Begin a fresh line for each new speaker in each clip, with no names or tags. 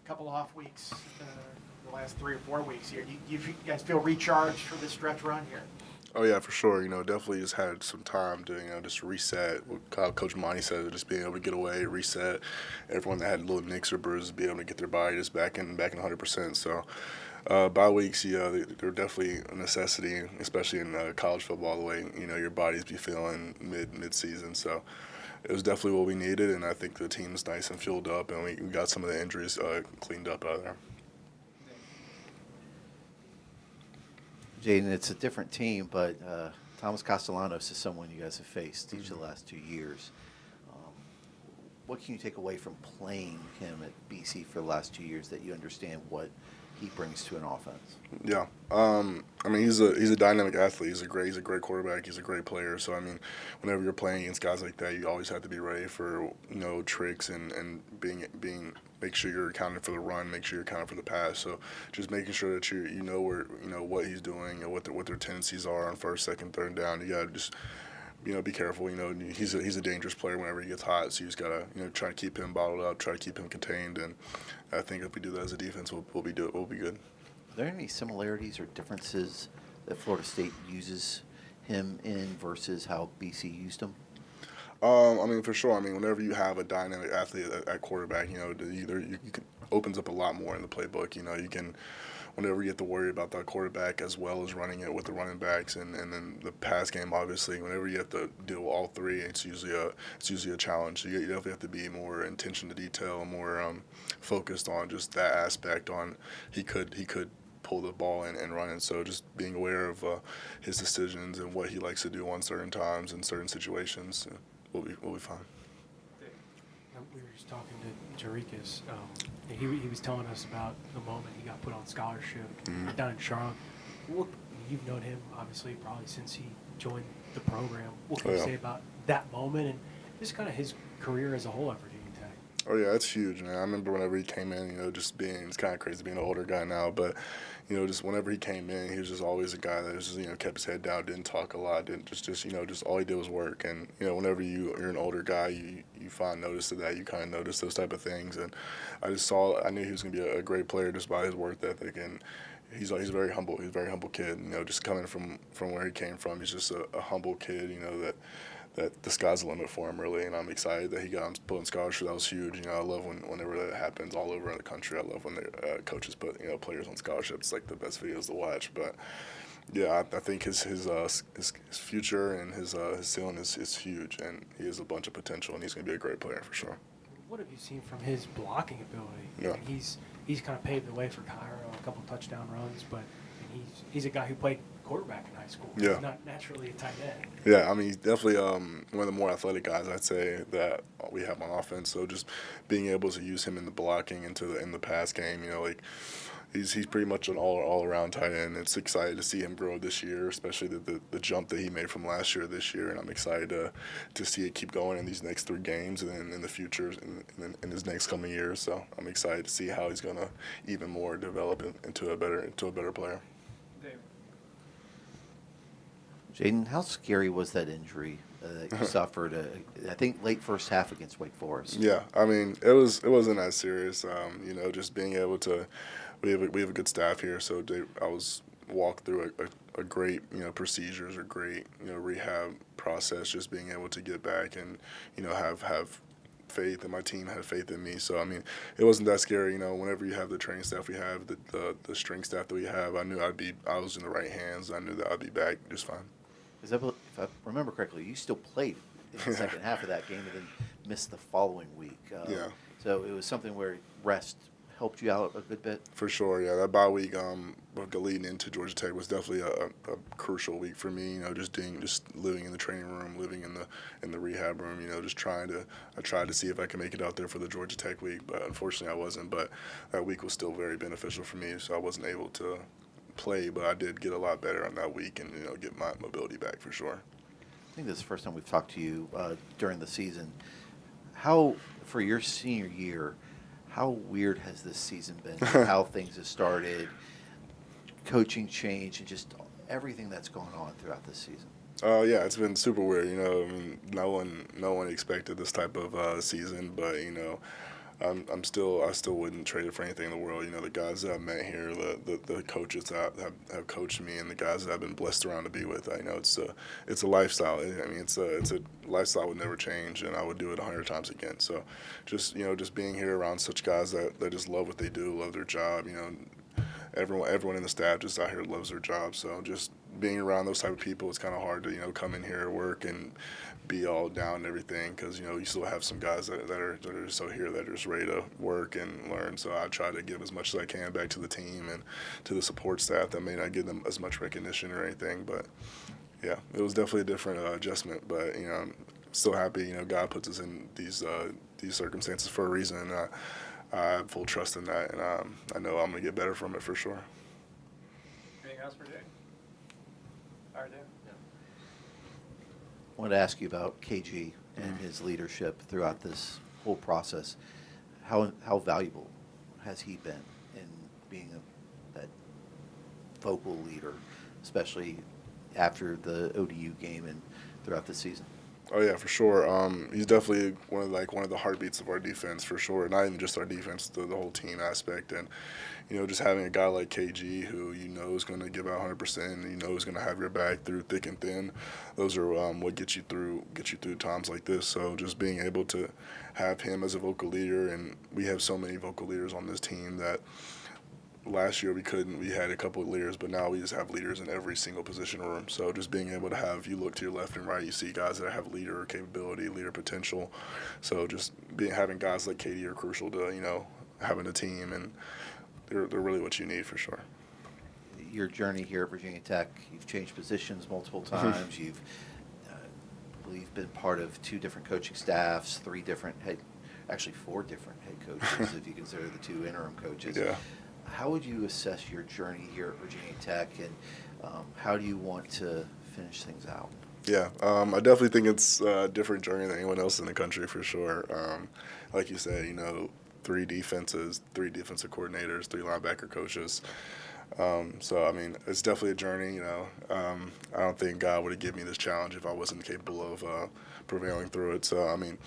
couple of off weeks, the last 3 or 4 weeks here. Do you guys feel recharged for this stretch run here?
Oh yeah, for sure. Definitely just had some time to just reset. How Coach Monty said, just being able to get away, reset. Everyone that had little nicks or bruises, be able to get their body just back in 100%. So, bye weeks, yeah, they're definitely a necessity, especially in college football. The way your bodies be feeling mid season. So, it was definitely what we needed, and I think the team's nice and fueled up, and we got some of the injuries cleaned up out of there.
Jaden, it's a different team, but Thomas Castellanos is someone you guys have faced each of the last 2 years. What can you take away from playing him at BC for the last 2 years that you understand what he brings to an offense?
Yeah, I mean he's a dynamic athlete. He's a great quarterback. He's a great player. So I mean, whenever you're playing against guys like that, you always have to be ready for tricks and being make sure you're accounting for the run, make sure you're accounting for the pass. So just making sure that you know where what he's doing and what their tendencies are on first, second, third down. You gotta just be careful. He's a dangerous player whenever he gets hot. So you just gotta try to keep him bottled up, try to keep him contained. And I think if we do that as a defense, we'll be good.
Are there any similarities or differences that Florida State uses him in versus how BC used him?
I mean, for sure. I mean, whenever you have a dynamic athlete at quarterback, you can opens up a lot more in the playbook. You can, whenever you have to worry about that quarterback as well as running it with the running backs and then the pass game, obviously, whenever you have to deal with all three, it's usually a challenge. So you definitely have to be more attention to detail, more focused on just that aspect. On he could pull the ball and run it. So just being aware of his decisions and what he likes to do on certain times and certain situations. We'll be fine.
We were just talking to Jarikas. He was telling us about the moment he got put on scholarship down in Charlotte. You've known him, obviously, probably since he joined the program. What can you say about that moment and just kind of his career as a whole at Virginia Tech?
Oh, yeah, it's huge, man. I remember whenever he came in, it's kind of crazy being an older guy now, but, just whenever he came in, he was just always a guy that was just, kept his head down, didn't talk a lot, didn't just all he did was work. And, whenever you're an older guy, you find notice of that. You kind of notice those type of things. And I knew he was going to be a great player just by his work ethic. And he's very humble. He's a very humble kid, just coming from where he came from. He's just a humble kid, that the sky's the limit for him, really, and I'm excited that he got put on scholarship. That was huge. I love whenever that happens all over the country. I love when the coaches put players on scholarships. It's like the best videos to watch. But yeah, I think his future and his ceiling is huge, and he has a bunch of potential, and he's going to be a great player for sure.
What have you seen from his blocking ability?
Yeah.
He's kind of paved the way for Cairo, a couple touchdown runs, but he's a guy who played quarterback in high school.
Yeah.
He's not naturally a tight end.
Yeah, I mean, he's definitely one of the more athletic guys, I'd say, that we have on offense. So just being able to use him in the blocking in the pass game, he's pretty much an all around tight end. It's exciting to see him grow this year, especially the jump that he made from last year to this year, and I'm excited to see it keep going in these next 3 games and then in the future in his next coming years. So I'm excited to see how he's going to even more develop into a better player.
Jaden, how scary was that injury that you suffered? I think late first half against Wake Forest.
Yeah, I mean it wasn't that serious. Just being able to, we have a good staff here, so I was walked through a great procedures, a great rehab process. Just being able to get back and have faith, and my team had faith in me. So I mean, it wasn't that scary. Whenever you have the training staff we have, the strength staff that we have, I knew I was in the right hands. I knew that I'd be back just fine.
If I remember correctly, you still played in the second half of that game and then missed the following week.
Yeah.
So it was something where rest helped you out a good bit?
For sure, yeah. That bye week leading into Georgia Tech was definitely a crucial week for me. Just living in the training room, living in the rehab room. I tried to see if I could make it out there for the Georgia Tech week, but unfortunately I wasn't. But that week was still very beneficial for me, so I wasn't able to play, but I did get a lot better on that week and get my mobility back for sure.
I think this is the first time we've talked to you during the season. How, for your senior year, how weird has this season been? How things have started, coaching change, and just everything that's going on throughout this season?
Yeah, it's been super weird. I mean, no one expected this type of season, but I still wouldn't trade it for anything in the world. You know, the guys that I've met here, the coaches that have coached me, and the guys that I've been blessed around to be with. I know it's a lifestyle. I mean, it's a lifestyle I would never change, and I would do it 100 times again. So, just being here around such guys that just love what they do, love their job. You know, everyone in the staff just out here loves their job. So just being around those type of people, it's kind of hard to come in here, work, and be all down and everything, because you still have some guys that are so here that are just ready to work and learn. So I try to give as much as I can back to the team and to the support staff that may not give them as much recognition or anything. But yeah, it was definitely a different adjustment. But I'm still happy. God puts us in these circumstances for a reason. And I have full trust in that, and I know I'm gonna get better from it for sure.
Anything else for Jay? All right, there.
I wanted to ask you about KG and his leadership throughout this whole process. How valuable has he been in being that vocal leader, especially after the ODU game and throughout the season?
Oh yeah, for sure. He's definitely one of the heartbeats of our defense for sure. Not even just our defense, the whole team aspect, and just having a guy like KG who is going to give out 100%, and is going to have your back through thick and thin. Those are what get you through times like this. So just being able to have him as a vocal leader, and we have so many vocal leaders on this team that. Last year we had a couple of leaders, but now we just have leaders in every single position room. So just being able to have, you look to your left and right, you see guys that have leader capability, leader potential. So just having guys like Katie are crucial to, having a team, and they're really what you need for sure.
Your journey here at Virginia Tech, you've changed positions multiple times. You've, I believe, been part of 2 different coaching staffs, 4 different head coaches, if you consider the 2 interim coaches.
Yeah.
How would you assess your journey here at Virginia Tech, and how do you want to finish things out?
Yeah, I definitely think it's a different journey than anyone else in the country for sure. Like you said, 3 defenses, 3 defensive coordinators, 3 linebacker coaches. So, I mean, it's definitely a journey, I don't think God would have given me this challenge if I wasn't capable of prevailing through it. So, I mean,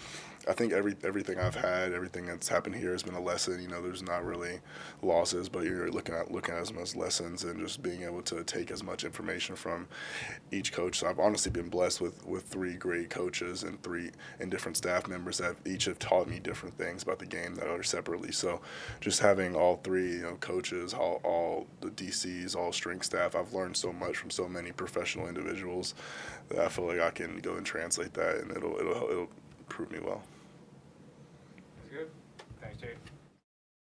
I think everything I've had, everything that's happened here has been a lesson. There's not really losses, but you're looking at them as lessons, and just being able to take as much information from each coach. So I've honestly been blessed with 3 great coaches and 3 different staff members that each have taught me different things about the game that are separately. So just having all 3, coaches, all the DCs, all strength staff, I've learned so much from so many professional individuals that I feel like I can go and translate that, and it'll prove me well.